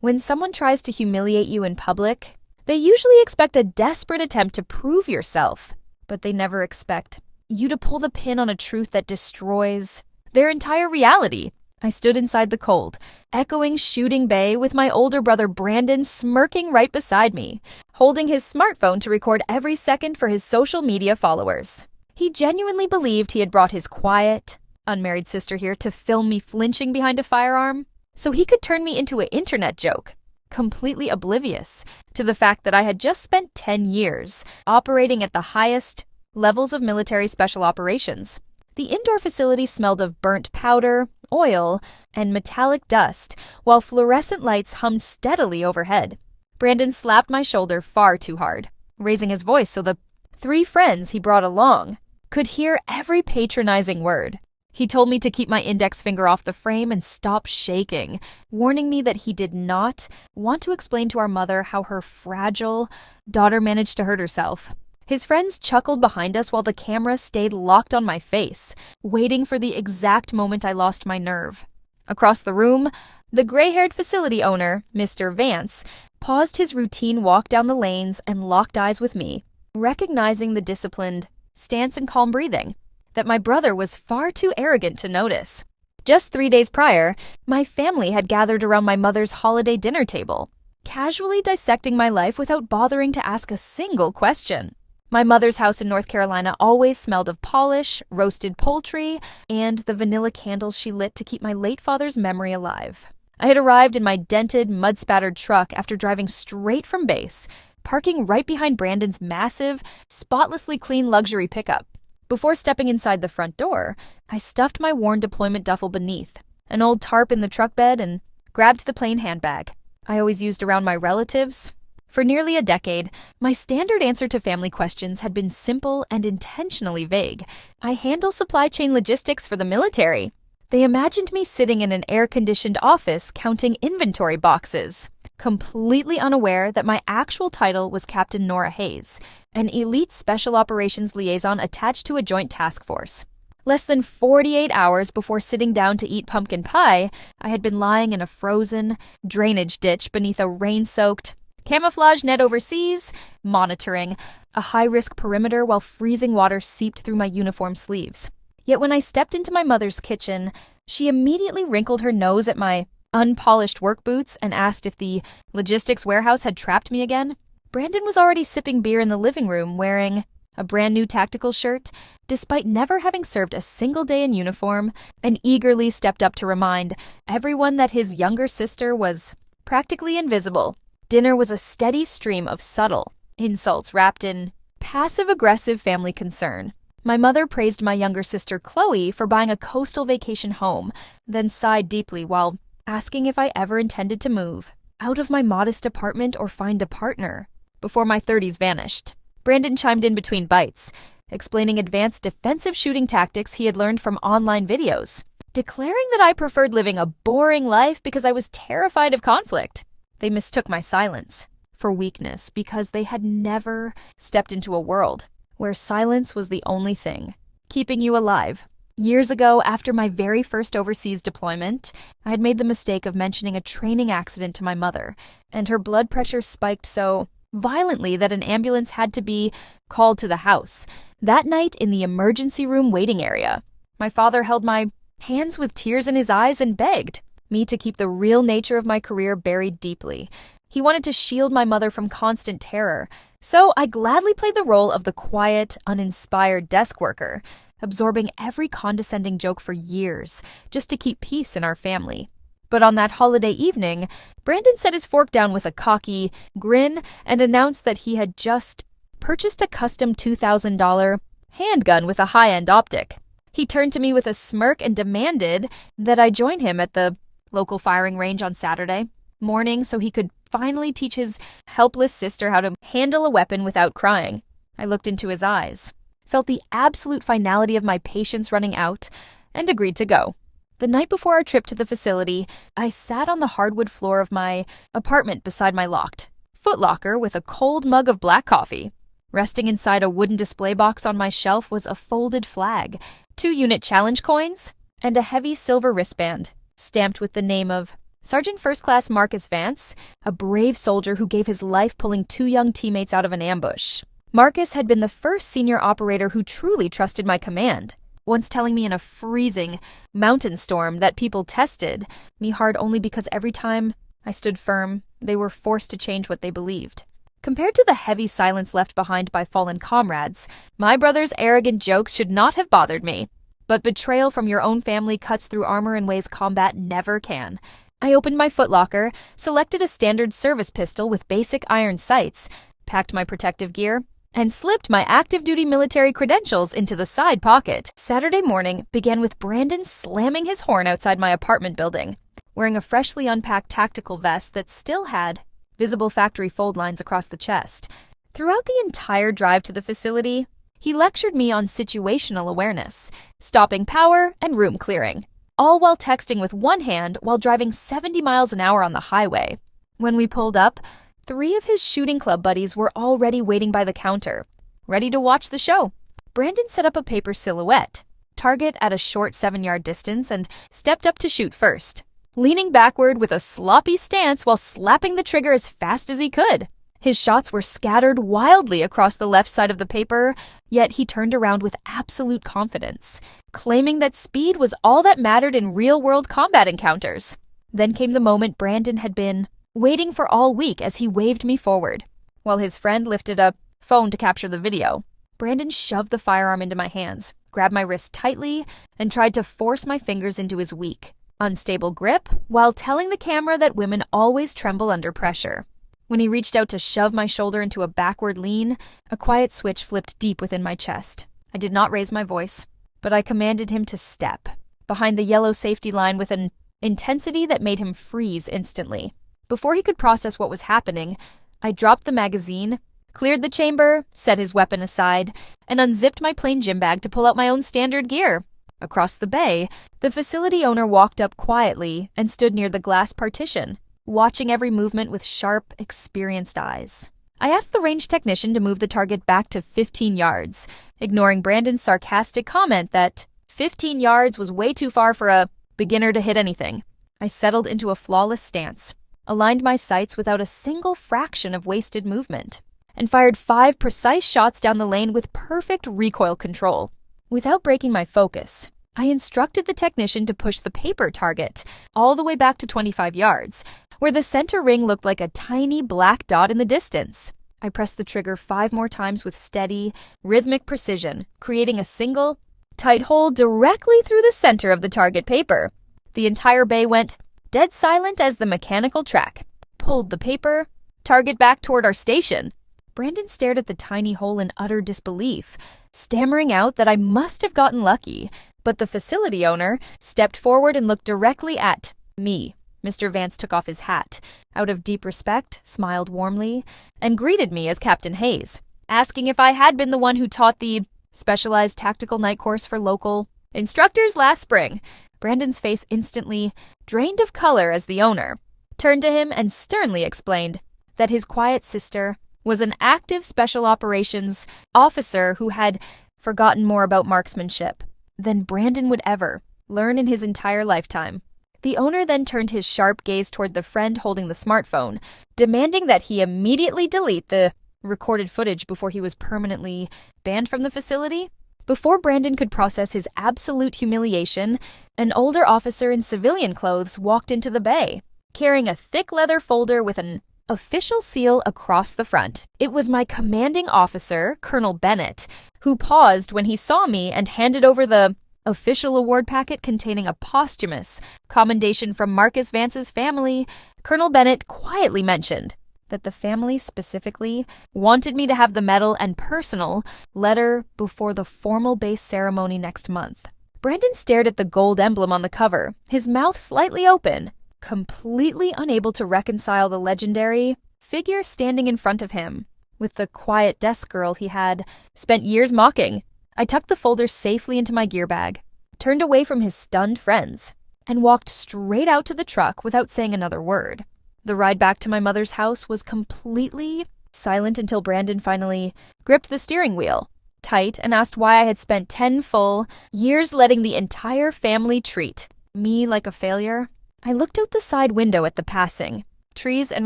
When someone tries to humiliate you in public, they usually expect a desperate attempt to prove yourself, but they never expect you to pull the pin on a truth that destroys their entire reality. I stood inside the cold, echoing Shooting Bay with my older brother Brandon smirking right beside me, holding his smartphone to record every second for his social media followers. He genuinely believed he had brought his quiet, unmarried sister here to film me flinching behind a firearm, so he could turn me into an internet joke, completely oblivious to the fact that I had just spent 10 years operating at the highest levels of military special operations. The indoor facility smelled of burnt powder, oil, and metallic dust, while fluorescent lights hummed steadily overhead. Brandon slapped my shoulder far too hard, raising his voice so the 3 friends he brought along could hear every patronizing word. He told me to keep my index finger off the frame and stop shaking, warning me that he did not want to explain to our mother how her fragile daughter managed to hurt herself. His friends chuckled behind us while the camera stayed locked on my face, waiting for the exact moment I lost my nerve. Across the room, the gray-haired facility owner, Mr. Vance, paused his routine walk down the lanes and locked eyes with me, recognizing the disciplined stance and calm breathing that my brother was far too arrogant to notice. Just 3 days prior, my family had gathered around my mother's holiday dinner table, casually dissecting my life without bothering to ask a single question. My mother's house in North Carolina always smelled of polish, roasted poultry, and the vanilla candles she lit to keep my late father's memory alive. I had arrived in my dented, mud-spattered truck after driving straight from base, parking right behind Brandon's massive, spotlessly clean luxury pickup. Before stepping inside the front door, I stuffed my worn deployment duffel beneath, an old tarp in the truck bed, and grabbed the plain handbag I always used around my relatives. For nearly a decade, my standard answer to family questions had been simple and intentionally vague. I handle supply chain logistics for the military. They imagined me sitting in an air-conditioned office counting inventory boxes, completely unaware that my actual title was Captain Nora Hayes, an elite special operations liaison attached to a joint task force. Less than 48 hours before sitting down to eat pumpkin pie, I had been lying in a frozen drainage ditch beneath a rain-soaked camouflage net overseas, monitoring a high-risk perimeter while freezing water seeped through my uniform sleeves. Yet when I stepped into my mother's kitchen, she immediately wrinkled her nose at my unpolished work boots and asked if the logistics warehouse had trapped me again. Brandon was already sipping beer in the living room, wearing a brand new tactical shirt, despite never having served a single day in uniform, and eagerly stepped up to remind everyone that his younger sister was practically invisible. Dinner was a steady stream of subtle insults wrapped in passive-aggressive family concern. My mother praised my younger sister Chloe for buying a coastal vacation home, then sighed deeply while asking if I ever intended to move out of my modest apartment or find a partner. Before my 30s vanished, Brandon chimed in between bites, explaining advanced defensive shooting tactics he had learned from online videos, declaring that I preferred living a boring life because I was terrified of conflict. They mistook my silence for weakness because they had never stepped into a world where silence was the only thing keeping you alive. Years ago, after my very first overseas deployment, I had made the mistake of mentioning a training accident to my mother, and her blood pressure spiked so violently that an ambulance had to be called to the house. That night in the emergency room waiting area, my father held my hands with tears in his eyes and begged me to keep the real nature of my career buried deeply. He wanted to shield my mother from constant terror, so I gladly played the role of the quiet, uninspired desk worker, absorbing every condescending joke for years just to keep peace in our family. But on that holiday evening, Brandon set his fork down with a cocky grin and announced that he had just purchased a custom $2,000 handgun with a high-end optic. He turned to me with a smirk and demanded that I join him at the local firing range on Saturday morning so he could finally teach his helpless sister how to handle a weapon without crying. I looked into his eyes, felt the absolute finality of my patience running out, and agreed to go. The night before our trip to the facility, I sat on the hardwood floor of my apartment beside my locked footlocker with a cold mug of black coffee. Resting inside a wooden display box on my shelf was a folded flag, 2-unit challenge coins, and a heavy silver wristband stamped with the name of Sergeant First Class Marcus Vance, a brave soldier who gave his life pulling 2 young teammates out of an ambush. Marcus had been the first senior operator who truly trusted my command, once telling me in a freezing mountain storm that people tested me hard only because every time I stood firm, they were forced to change what they believed. Compared to the heavy silence left behind by fallen comrades, my brother's arrogant jokes should not have bothered me. But betrayal from your own family cuts through armor in ways combat never can. I opened my footlocker, selected a standard service pistol with basic iron sights, packed my protective gear, and slipped my active-duty military credentials into the side pocket. Saturday morning began with Brandon slamming his horn outside my apartment building, wearing a freshly unpacked tactical vest that still had visible factory fold lines across the chest. Throughout the entire drive to the facility, he lectured me on situational awareness, stopping power, and room clearing, all while texting with one hand while driving 70 miles an hour on the highway. When we pulled up, 3 of his shooting club buddies were already waiting by the counter, ready to watch the show. Brandon set up a paper silhouette, target at a short 7-yard distance, and stepped up to shoot first, leaning backward with a sloppy stance while slapping the trigger as fast as he could. His shots were scattered wildly across the left side of the paper, yet he turned around with absolute confidence, claiming that speed was all that mattered in real-world combat encounters. Then came the moment Brandon had been waiting for all week as he waved me forward. While his friend lifted a phone to capture the video, Brandon shoved the firearm into my hands, grabbed my wrist tightly, and tried to force my fingers into his weak, unstable grip while telling the camera that women always tremble under pressure. When he reached out to shove my shoulder into a backward lean, a quiet switch flipped deep within my chest. I did not raise my voice, but I commanded him to step behind the yellow safety line with an intensity that made him freeze instantly. Before he could process what was happening, I dropped the magazine, cleared the chamber, set his weapon aside, and unzipped my plain gym bag to pull out my own standard gear. Across the bay, the facility owner walked up quietly and stood near the glass partition, watching every movement with sharp, experienced eyes. I asked the range technician to move the target back to 15 yards, ignoring Brandon's sarcastic comment that 15 yards was way too far for a beginner to hit anything. I settled into a flawless stance, aligned my sights without a single fraction of wasted movement, and fired 5 precise shots down the lane with perfect recoil control. Without breaking my focus, I instructed the technician to push the paper target all the way back to 25 yards, where the center ring looked like a tiny black dot in the distance. I pressed the trigger 5 more times with steady, rhythmic precision, creating a single, tight hole directly through the center of the target paper. The entire bay went dead silent as the mechanical track pulled the paper target back toward our station. Brandon stared at the tiny hole in utter disbelief, stammering out that I must have gotten lucky, but the facility owner stepped forward and looked directly at me. Mr. Vance took off his hat, out of deep respect, smiled warmly, and greeted me as Captain Hayes, asking if I had been the one who taught the specialized tactical night course for local instructors last spring. Brandon's face instantly drained of color as the owner turned to him and sternly explained that his quiet sister was an active special operations officer who had forgotten more about marksmanship than Brandon would ever learn in his entire lifetime. The owner then turned his sharp gaze toward the friend holding the smartphone, demanding that he immediately delete the recorded footage before he was permanently banned from the facility. Before Brandon could process his absolute humiliation, an older officer in civilian clothes walked into the bay, carrying a thick leather folder with an official seal across the front. It was my commanding officer, Colonel Bennett, who paused when he saw me and handed over the official award packet containing a posthumous commendation from Marcus Vance's family. Colonel Bennett quietly mentioned that the family specifically wanted me to have the medal and personal letter before the formal base ceremony next month. Brandon stared at the gold emblem on the cover, his mouth slightly open, completely unable to reconcile the legendary figure standing in front of him with the quiet desk girl he had spent years mocking. I tucked the folder safely into my gear bag, turned away from his stunned friends, and walked straight out to the truck without saying another word. The ride back to my mother's house was completely silent until Brandon finally gripped the steering wheel tight and asked why I had spent 10 full years letting the entire family treat me like a failure. I looked out the side window at the passing trees and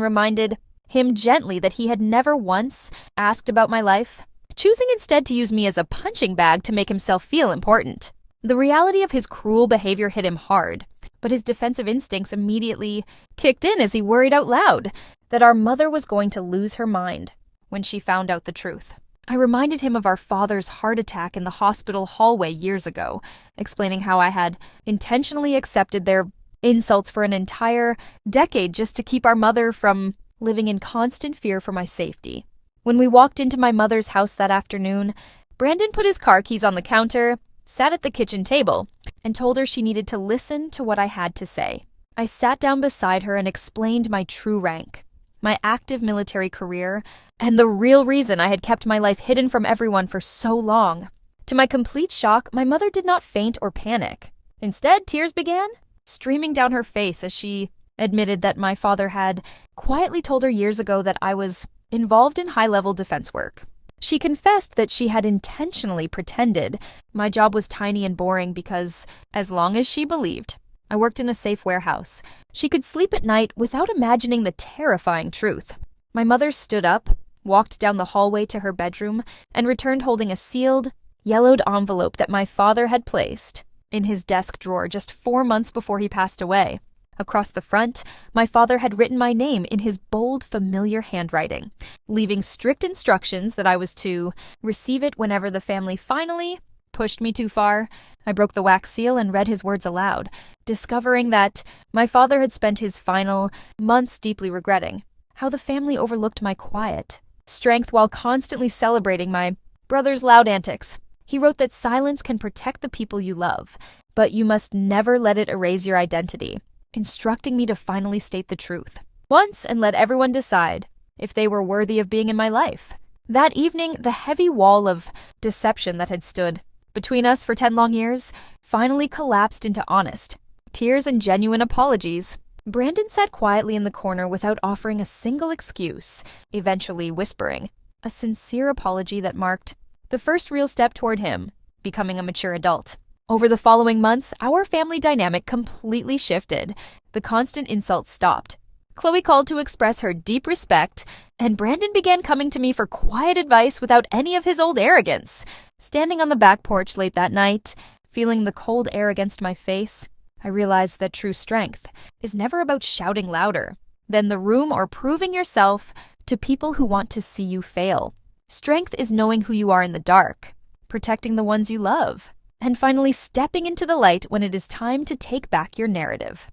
reminded him gently that he had never once asked about my life, choosing instead to use me as a punching bag to make himself feel important. The reality of his cruel behavior hit him hard, but his defensive instincts immediately kicked in as he worried out loud that our mother was going to lose her mind when she found out the truth. I reminded him of our father's heart attack in the hospital hallway years ago, explaining how I had intentionally accepted their insults for an entire decade just to keep our mother from living in constant fear for my safety. When we walked into my mother's house that afternoon, Brandon put his car keys on the counter, sat at the kitchen table, and told her she needed to listen to what I had to say. I sat down beside her and explained my true rank, my active military career, and the real reason I had kept my life hidden from everyone for so long. To my complete shock, my mother did not faint or panic. Instead, tears began streaming down her face as she admitted that my father had quietly told her years ago that I was involved in high-level defense work. She confessed that she had intentionally pretended my job was tiny and boring because, as long as she believed I worked in a safe warehouse, she could sleep at night without imagining the terrifying truth. My mother stood up, walked down the hallway to her bedroom, and returned holding a sealed, yellowed envelope that my father had placed in his desk drawer just 4 months before he passed away. Across the front, my father had written my name in his bold, familiar handwriting, leaving strict instructions that I was to receive it whenever the family finally pushed me too far. I broke the wax seal and read his words aloud, discovering that my father had spent his final months deeply regretting how the family overlooked my quiet strength while constantly celebrating my brother's loud antics. He wrote that silence can protect the people you love, but you must never let it erase your identity, instructing me to finally state the truth once and let everyone decide if they were worthy of being in my life. That evening, the heavy wall of deception that had stood between us for 10 long years finally collapsed into honest tears and genuine apologies. Brandon sat quietly in the corner without offering a single excuse, eventually whispering a sincere apology that marked the first real step toward him becoming a mature adult. Over the following months, our family dynamic completely shifted. The constant insults stopped. Chloe called to express her deep respect, and Brandon began coming to me for quiet advice without any of his old arrogance. Standing on the back porch late that night, feeling the cold air against my face, I realized that true strength is never about shouting louder than the room or proving yourself to people who want to see you fail. Strength is knowing who you are in the dark, protecting the ones you love, and finally stepping into the light when it is time to take back your narrative.